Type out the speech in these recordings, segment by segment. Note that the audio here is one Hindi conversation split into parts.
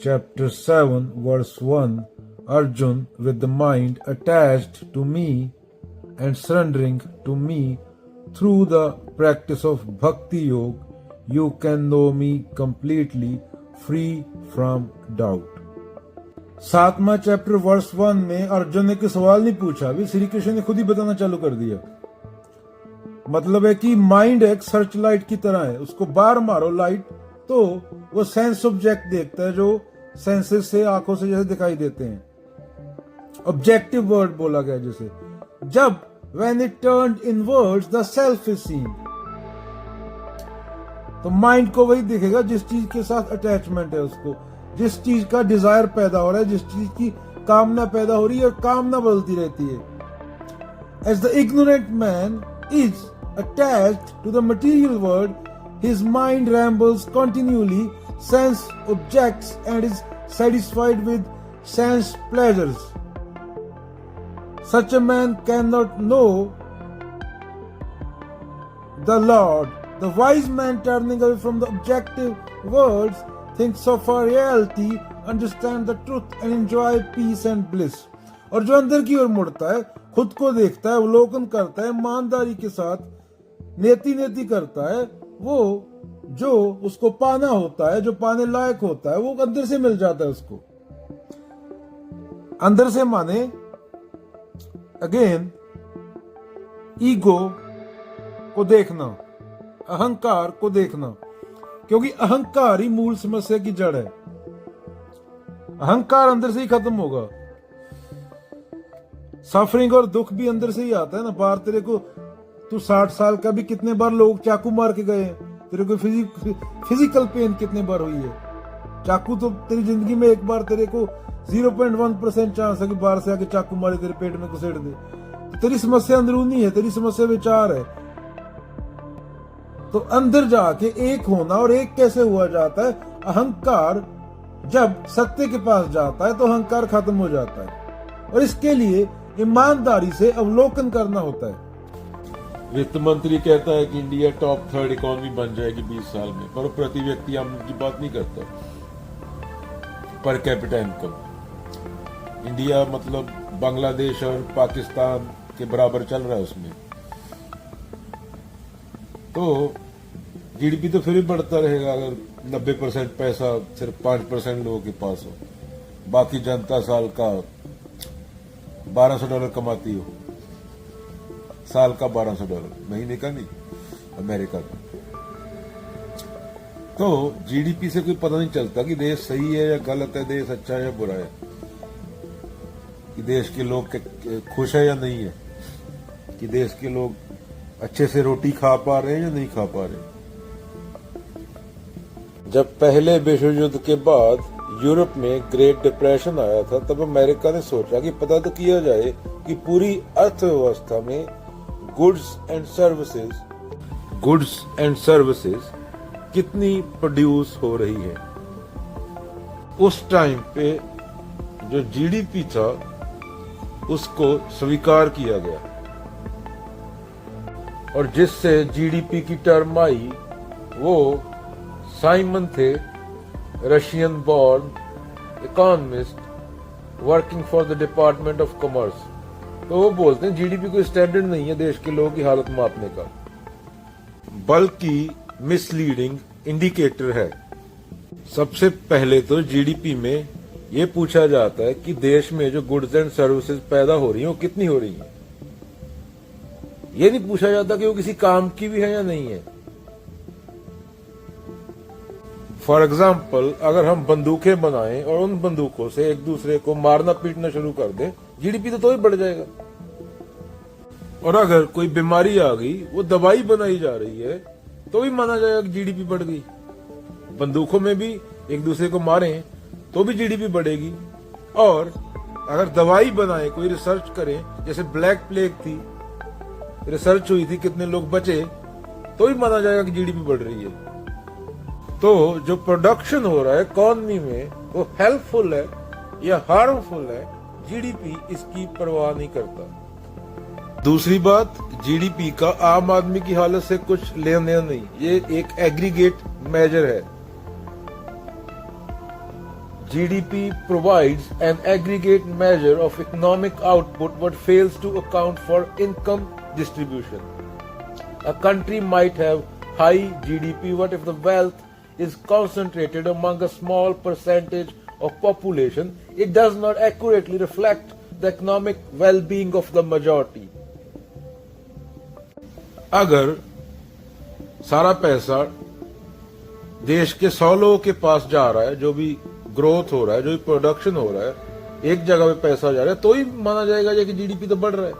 chapter 7, verse 1, Arjun, with the mind attached to me and surrendering to me through the practice of Bhakti Yoga, you can know me completely free from doubt. 7वां चैप्टर वर्स 1 में अर्जुन ने कोई सवाल नहीं पूछा, अभी श्री कृष्ण ने खुद ही बताना चालू कर दिया। मतलब है कि माइंड एक सर्च लाइट की तरह है, उसको बाहर मारो लाइट तो वो सेंस ऑब्जेक्ट देखता है जो सेंसेस से, आंखों से जैसे दिखाई देते हैं। ऑब्जेक्टिव वर्ड बोला गया जैसे, जब when it turned inwards the self is seen, तो माइंड को वही दिखेगा जिस चीज के साथ अटैचमेंट है, उसको जिस चीज का डिजायर पैदा हो रहा है, जिस चीज की कामना पैदा हो रही है, और कामना बदलती रहती है। As the ignorant man is attached to the material world, his mind rambles continually, sense objects, and is satisfied with sense pleasures. Such a man cannot know the Lord. The wise man, turning away from the objective worlds, thinks of our reality, understand the truth, and enjoy peace and bliss. और जो अंदर की ओर मुड़ता है, खुद को देखता है, अवलोकन करता है, ईमानदारी के साथ नेति नेति करता है, वो जो उसको पाना होता है, जो पाने लायक होता है, वो अंदर से मिल जाता है उसको। अंदर से माने अगेन ईगो को देखना, अहंकार को देखना, क्योंकि अहंकार ही मूल समस्या की जड़ है। अहंकार अंदर से ही खत्म होगा। सफरिंग और दुख भी अंदर से ही आता है ना। बाहर तेरे को, तू 60 साल का भी कितने बार लोग चाकू मार के गए हैं, तेरे को फिजिकल पेन कितने बार हुई है। चाकू तो तेरी जिंदगी में एक बार तेरे को 0.1% चांस है कि बाहर से आके चाकू मारे तेरे पेट में घुसेड़ दे। तो तेरी समस्या अंदरूनी है, तेरी समस्या विचार है। तो अंदर जाके एक होना, और एक कैसे हुआ जाता है? अहंकार जब सत्य के पास जाता है तो अहंकार खत्म हो जाता है, और इसके लिए ईमानदारी से अवलोकन करना होता है। वित्त मंत्री कहता है कि इंडिया टॉप 3rd इकोनॉमी बन जाएगी 20 साल में, पर प्रति व्यक्ति आमदनी की बात नहीं करता। पर कैपिटा इनकम इंडिया मतलब बांग्लादेश और पाकिस्तान के बराबर चल रहा है उसमें। तो जीडीपी तो फिर भी बढ़ता रहेगा अगर 90% पैसा सिर्फ 5% लोगों के पास हो, बाकी जनता साल का $1200 कमाती हो। साल का $1200, महीने का नहीं, अमेरिका का। तो जीडीपी से कोई पता नहीं चलता कि देश सही है या गलत है, देश अच्छा है या बुरा है, कि देश के लोग खुश है या नहीं है, कि देश के लोग अच्छे से रोटी खा पा रहे हैं या नहीं खा पा रहे। जब पहले विश्व युद्ध के बाद यूरोप में ग्रेट डिप्रेशन आया था, तब अमेरिका ने सोचा कि पता तो किया जाए कि पूरी अर्थव्यवस्था में गुड्स एंड सर्विसेज कितनी प्रोड्यूस हो रही है। उस टाइम पे जो जीडीपी था उसको स्वीकार किया गया, और जिससे जीडीपी की टर्म आई वो साइमन थे, Russian born economist working for the department of commerce. तो वो बोलते हैं जीडीपी कोई स्टैंडर्ड नहीं है देश के लोगों की हालत मापने का, बल्कि मिसलीडिंग इंडिकेटर है। सबसे पहले तो जीडीपी में ये पूछा जाता है कि देश में जो गुड्स एंड सर्विसेज पैदा हो रही हैं वो कितनी हो रही हैं। ये नहीं पूछा जाता कि वो किसी काम की भी है या नहीं है। फॉर एग्जाम्पल, अगर हम बंदूकें बनाएं और उन बंदूकों से एक दूसरे को मारना पीटना शुरू कर दें, जीडीपी तो ही बढ़ जाएगा। और अगर कोई बीमारी आ गई, वो दवाई बनाई जा रही है, तो भी माना जाएगा कि जीडीपी बढ़ गई। बंदूकों में भी एक दूसरे को मारें तो भी जीडीपी बढ़ेगी। और अगर दवाई बनाए, कोई रिसर्च करें, जैसे ब्लैक प्लेग थी, रिसर्च हुई थी, कितने लोग बचे, तो भी माना जाएगा कि जीडीपी बढ़ रही है। तो जो प्रोडक्शन हो रहा है इकोनॉमी में, वो हेल्पफुल है या हार्मफुल है, जीडीपी इसकी परवाह नहीं करता। दूसरी बात, जीडीपी का आम आदमी की हालत से कुछ लेना देना नहीं, ये एक एग्रीगेट मेजर है। GDP provides an aggregate measure of economic output but fails to account for income distribution. A country might have high GDP, but if the wealth is concentrated among a small percentage of population, it does not accurately reflect the economic well-being of the majority. अगर सारा पैसा देश के 100 लोगों के पास जा रहा है, जो भी ग्रोथ हो रहा है, जो भी प्रोडक्शन हो रहा है, एक जगह पे पैसा जा रहा है, तो ही माना जाएगा कि जीडीपी तो बढ़ रहा है।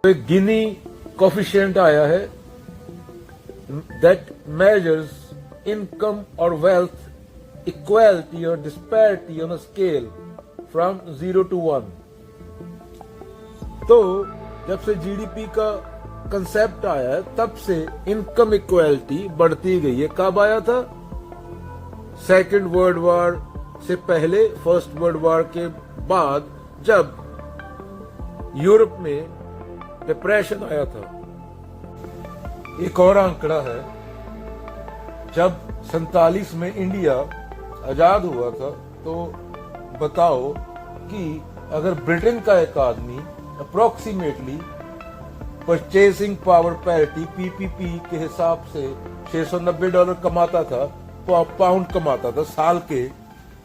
तो एक गिनी कोफिशिएंट आया है दैट मेजर्स इनकम और वेल्थ इक्वालिटी और disparity on a scale from 0 to 1। तो जब से जीडीपी का कंसेप्ट आया है, तब से इनकम इक्वालिटी बढ़ती गई है। कब आया था? सेकेंड वर्ल्ड वॉर से पहले, फर्स्ट वर्ल्ड वॉर के बाद, जब यूरोप में डिप्रेशन आया था। एक और आंकड़ा है, जब 47 में इंडिया आजाद हुआ था, तो बताओ कि अगर ब्रिटेन का एक आदमी approximately purchasing power parity PPP के हिसाब से $690 कमाता था, पाउंड कमाता था साल के,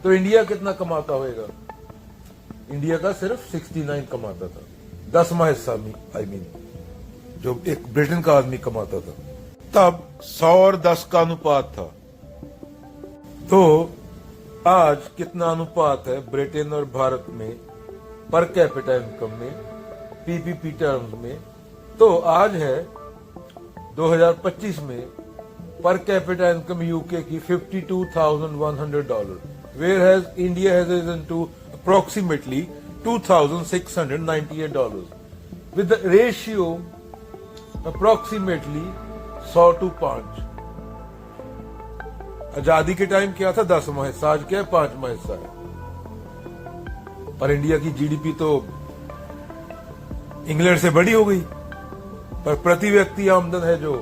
तो इंडिया कितना कमाता होगा? इंडिया का सिर्फ 69 कमाता था, 10वां हिस्सा में, जो एक ब्रिटेन का आदमी कमाता था। तब 100 और 10 का अनुपात था। तो आज कितना अनुपात है ब्रिटेन और भारत में पर कैपिटा इनकम में, पीपीपी टर्म्स में? तो आज है 2025 में पर कैपिटा इनकम यूके की $52,100, whereas India has risen to approximately $2,698, with the ratio approximately 100 to 5। आजादी के टाइम क्या था? 10वां हिस्सा, आज क्या है? 5वां हिस्सा है। और इंडिया की जीडीपी तो इंग्लैंड से बड़ी हो गई, पर प्रति व्यक्ति आमदन है जो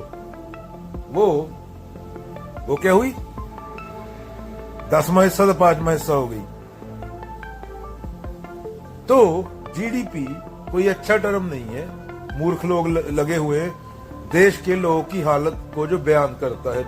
वो क्या हुई? 10वां हिस्सा तो 5वां हिस्सा हो गई। तो जीडीपी कोई अच्छा टर्म नहीं है, मूर्ख लोग लगे हुए देश के लोगों की हालत को जो बयान करता है।